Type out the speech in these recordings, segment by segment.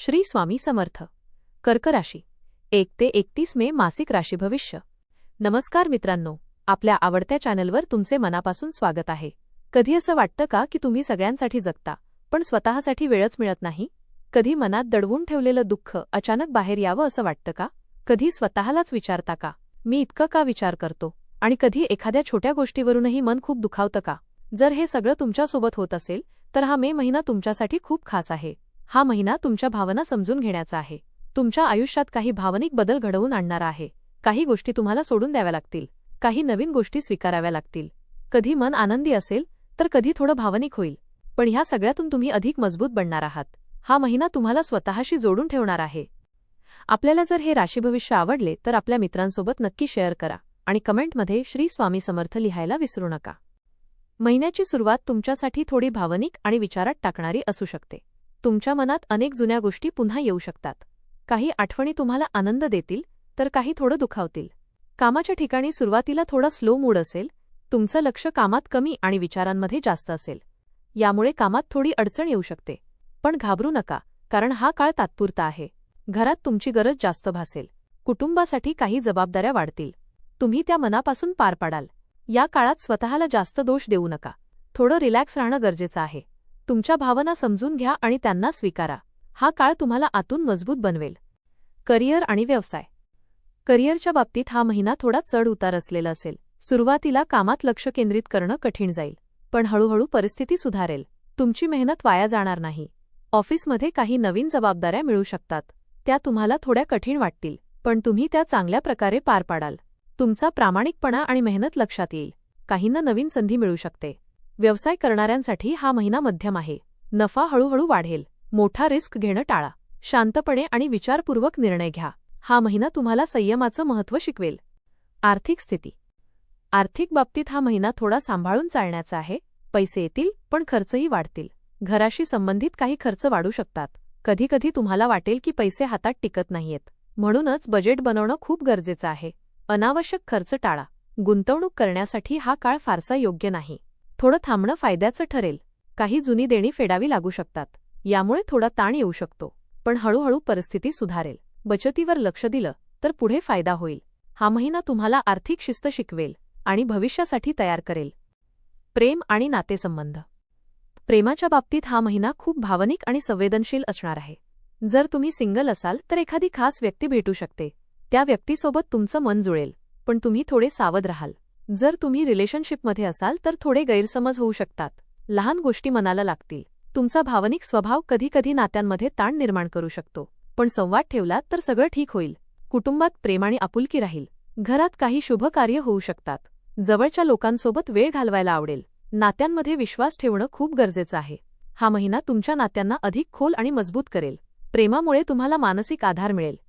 श्री स्वामी समर्थ. कर्क राशी 1 ते 31 मे मासिक राशी भविष्य. नमस्कार मित्रांनो, आपल्या आवडत्या चॅनलवर तुमचे मनापासून स्वागत आहे. कधी असं वाटतं का की तुम्ही सगळ्यांसाठी जगता पण स्वतःसाठी वेळच मिळत नाही? कधी मनात दडवून ठेवलेलं दुःख अचानक बाहेर यावं असं वाटतं का? कधी स्वतःलाच विचारता का, मी इतकं का विचार करतो? आणि कधी एखाद्या छोट्या गोष्टीवरूनही मन खूप दुखावतं का? जर हे सगळं तुमच्यासोबत होत असेल तर हा मे महिना तुमच्यासाठी खूप खास आहे. हा महिना तुमच्या भावना समजून घेण्याचा आहे. तुमच्या आयुष्यात काही भावनिक बदल घडवून आणणारा आहे. काही गोष्टी तुम्हाला सोडून द्याव्या लागतील, काही नवीन गोष्टी स्वीकाराव्या लागतील. कधी मन आनंदी असेल तर कधी थोडं भावनिक होईल, पण ह्या सगळ्यातून तुम्ही अधिक मजबूत बनणार आहात. हा महिना तुम्हाला स्वतःशी जोडून ठेवणार आहे. आपल्याला जर हे राशी भविष्य आवडले तर आपल्या मित्रांसोबत नक्की शेअर करा आणि कमेंटमध्ये श्री स्वामी समर्थ लिहायला विसरू नका. महिन्याची सुरुवात तुमच्यासाठी थोडी भावनिक आणि विचारात टाकणारी असू शकते. तुमच्या मनात अनेक जुन्या गोष्टी पुन्हा येऊ शकतात. काही आठवणी तुम्हाला आनंद देतील तर काही थोडं दुखावतील. कामाच्या ठिकाणी सुरुवातीला थोडा स्लो मूड असेल. तुमचं लक्ष कामात कमी आणि विचारांमध्ये जास्त असेल. यामुळे कामात थोडी अडचण येऊ शकते. पण घाबरू नका, कारण हा काळ तात्पुरता आहे. घरात तुमची गरज जास्त भासेल. कुटुंबासाठी काही जबाबदाऱ्या वाढतील. तुम्ही त्या मनापासून पार पाडाल. या काळात स्वतःला जास्त दोष देऊ नका. थोडं रिलॅक्स राहणं गरजेचं आहे. तुमच्या भावना समजून घ्या आणि त्यांना स्वीकारा. हा काळ तुम्हाला आतून मजबूत बनवेल. करिअर आणि व्यवसाय. करिअरच्या बाबतीत हा महिना थोडा चढ उतार असलेला असेल. सुरुवातीला कामात लक्ष केंद्रित करणं कठीण जाईल, पण हळूहळू परिस्थिती सुधारेल. तुमची मेहनत वाया जाणार नाही. ऑफिसमध्ये काही नवीन जबाबदाऱ्या मिळू शकतात. त्या तुम्हाला थोड्या कठीण वाटतील, पण तुम्ही त्या चांगल्या प्रकारे पार पाडाल. तुमचा प्रामाणिकपणा आणि मेहनत लक्षात येईल. काहींना नवीन संधी मिळू शकते. व्यवसाय करणाऱ्यांसाठी हा महिना मध्यम आहे. नफा हळूहळू वाढेल. मोठा रिस्क घेणं टाळा. शांतपणे आणि विचारपूर्वक निर्णय घ्या. हा महिना तुम्हाला संयमाचं महत्त्व शिकवेल. आर्थिक स्थिती. आर्थिक बाबतीत हा महिना थोडा सांभाळून चालण्याचा आहे. पैसे येतील पण खर्चही वाढतील. घराशी संबंधित काही खर्च वाढू शकतात. कधीकधी तुम्हाला वाटेल की पैसे हातात टिकत नाहीयेत. म्हणूनच बजेट बनवणं खूप गरजेचं आहे. अनावश्यक खर्च टाळा. गुंतवणूक करण्यासाठी हा काळ फारसा योग्य नाही. थोडं थांबणं फायद्याचं ठरेल. काही जुनी देणी फेडावी लागू शकतात. यामुळे थोडा ताण येऊ शकतो, पण हळूहळू परिस्थिती सुधारेल. बचतीवर लक्ष दिलं तर पुढे फायदा होईल. हा महिना तुम्हाला आर्थिक शिस्त शिकवेल आणि भविष्यासाठी तयार करेल. प्रेम आणि नातेसंबंध. प्रेमाच्या बाबतीत हा महिना खूप भावनिक आणि संवेदनशील असणार आहे. जर तुम्ही सिंगल असाल तर एखादी खास व्यक्ती भेटू शकते. त्या व्यक्तीसोबत तुमचं मन जुळेल, पण तुम्ही थोडे सावध राहाल. जर तुम्ही रिलेशनशिपमध्ये असाल तर थोडे गैरसमज होऊ शकतात. लहान गोष्टी मनाला लागतील. तुमचा भावनिक स्वभाव कधीकधी नात्यांमध्ये ताण निर्माण करू शकतो, पण संवाद ठेवलात तर सगळं ठीक होईल. कुटुंबात प्रेम आणि आपुलकी राहील. घरात काही शुभ कार्य होऊ शकतात. जवळच्या लोकांसोबत वेळ घालवायला आवडेल. नात्यांमध्ये विश्वास ठेवणं खूप गरजेचं आहे. हा महिना तुमच्या नात्यांना अधिक खोल आणि मजबूत करेल. प्रेमामुळे तुम्हाला मानसिक आधार मिळेल.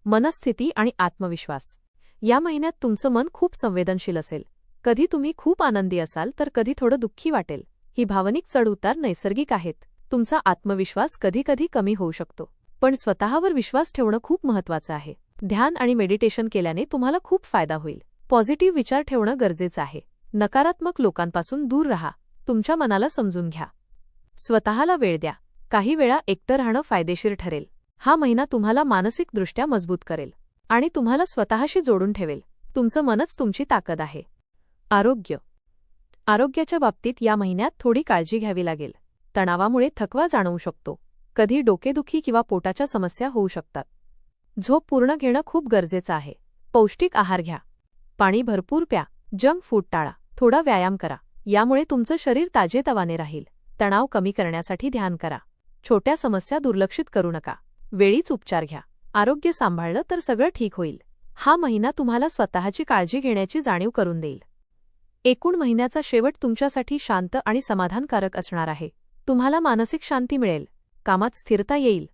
मनस्थिती आणि आत्मविश्वास. या महिन्यात तुमचं मन खूप संवेदनशील असेल. कधी तुम्ही खूप आनंदी असाल तर कधी थोडं दुःखी वाटेल. ही भावनिक चढउतार नैसर्गिक आहेत. तुमचा आत्मविश्वास कधीकधी कमी होऊ शकतो, पण स्वतःवर विश्वास ठेवणं खूप महत्त्वाचं आहे. ध्यान आणि मेडिटेशन केल्याने तुम्हाला खूप फायदा होईल. पॉझिटिव्ह विचार ठेवणं गरजेचं आहे. नकारात्मक लोकांपासून दूर राहा. तुमच्या मनाला समजून घ्या. स्वतःला वेळ द्या. काही वेळा एकटं राहणं फायदेशीर ठरेल. हा महिना तुम्हाला मानसिकदृष्ट्या मजबूत करेल आणि तुम्हाला स्वतःशी जोडून ठेवेल. तुमचं मनच तुमची ताकद आहे. आरोग्य. आरोग्याच्या बाबतीत या महिन्यात थोडी काळजी घ्यावी लागेल. तणावामुळे थकवा जाणवू शकतो. कधी डोकेदुखी किंवा पोटाच्या समस्या होऊ शकतात. झोप पूर्ण घेणं खूप गरजेचं आहे. पौष्टिक आहार घ्या. पाणी भरपूर प्या. जंक फूड टाळा. थोडा व्यायाम करा. यामुळे तुमचं शरीर ताजेतवाने राहील. तणाव कमी करण्यासाठी ध्यान करा. छोट्या समस्या दुर्लक्षित करू नका. वेळीच उपचार घ्या. आरोग्य सांभाळलं तर सगळं ठीक होईल. हा महिना तुम्हाला स्वतःची काळजी घेण्याची जाणीव करून देईल. एकूण महिन्याचा शेवट तुमच्यासाठी शांत आणि समाधानकारक असणार आहे. तुम्हाला मानसिक शांती मिळेल. कामात स्थिरता येईल.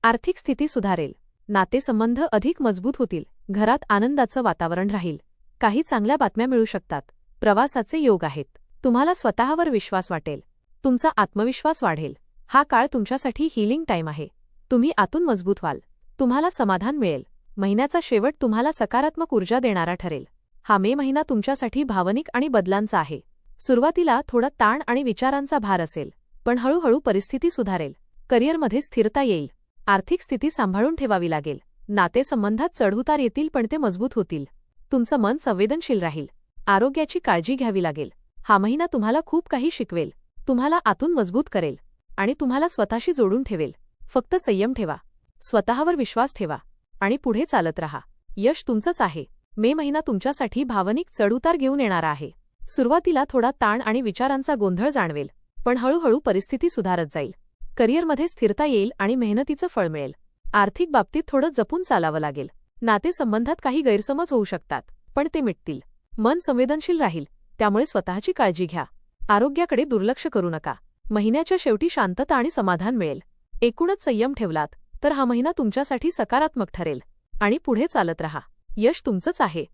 आर्थिक स्थिती सुधारेल. नातेसंबंध अधिक मजबूत होतील. घरात आनंदाचं वातावरण राहील. काही चांगल्या बातम्या मिळू शकतात. प्रवासाचे योग आहेत. तुम्हाला स्वतःवर विश्वास वाटेल. तुमचा आत्मविश्वास वाढेल. हा काळ तुमच्यासाठी हीलिंग टाइम आहे. तुम्ही आतून मजबूत व्हाल. तुम्हाला समाधान मिळेल. महिन्याचा शेवट तुम्हाला सकारात्मक ऊर्जा देणारा ठरेल. हा मे महिना तुमच्यासाठी भावनिक आणि बदलांचा आहे. सुरुवातीला थोडा ताण आणि विचारांचा भार असेल, पण हळूहळू परिस्थिती सुधारेल. करिअरमध्ये स्थिरता येईल. आर्थिक स्थिती सांभाळून ठेवावी लागेल. नातेसंबंधात चढउतार येतील पण ते मजबूत होतील. तुमचं मन संवेदनशील राहील. आरोग्याची काळजी घ्यावी लागेल. हा महिना तुम्हाला खूप काही शिकवेल, तुम्हाला आतून मजबूत करेल आणि तुम्हाला स्वतःशी जोडून ठेवेल. फक्त संयम ठेवा, स्वतःवर विश्वास ठेवा आणि पुढे चालत राहा. यश तुमचंच आहे. मे महिना तुमच्यासाठी भावनिक चढउतार घेऊन येणारा आहे. सुरुवातीला थोडा ताण आणि विचारांचा गोंधळ जाणवेल, पण हळूहळू परिस्थिती सुधारत जाईल. करिअरमध्ये स्थिरता येईल आणि मेहनतीचं फळ मिळेल. आर्थिक बाबतीत थोडं जपून चालावं लागेल. नातेसंबंधात काही गैरसमज होऊ शकतात, पण ते मिटतील. मन संवेदनशील राहील, त्यामुळे स्वतःची काळजी घ्या. आरोग्याकडे दुर्लक्ष करू नका. महिन्याच्या शेवटी शांतता आणि समाधान मिळेल. एकूणच संयम ठेवलात तर हा महिना तुमच्यासाठी सकारात्मक ठरेल आणि पुढे चालत राहा. यश तुमचंच आहे.